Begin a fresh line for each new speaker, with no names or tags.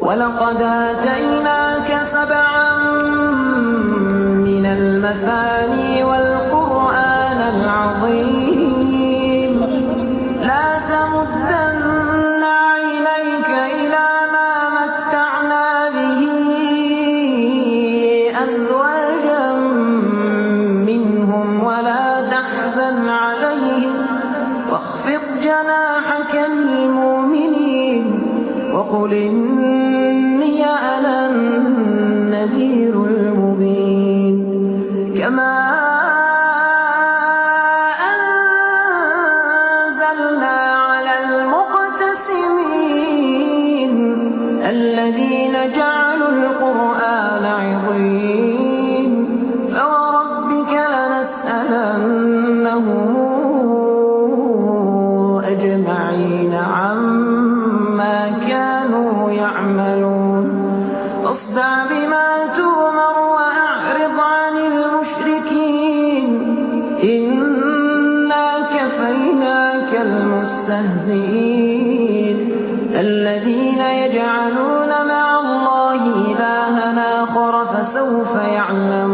ولقد آتيناك 7 من المثاني والقرآن العظيم لا تمدن عينيك إلى ما متعنا به أزواجا منهم ولا تحزن عليهم واخفض جناحك للمؤمنين وقل إني أنا النذير المبين كما أنزلنا على المقتسمين الذين جعلوا القرآن عضين فوربك لنسألنهم أجمعين عما كانوا يعملون فاصدع بما تؤمر وأعرض عن المشركين إنا كفيناك المستهزئين الذين يجعلون مع الله إلها آخر فسوف يعلمون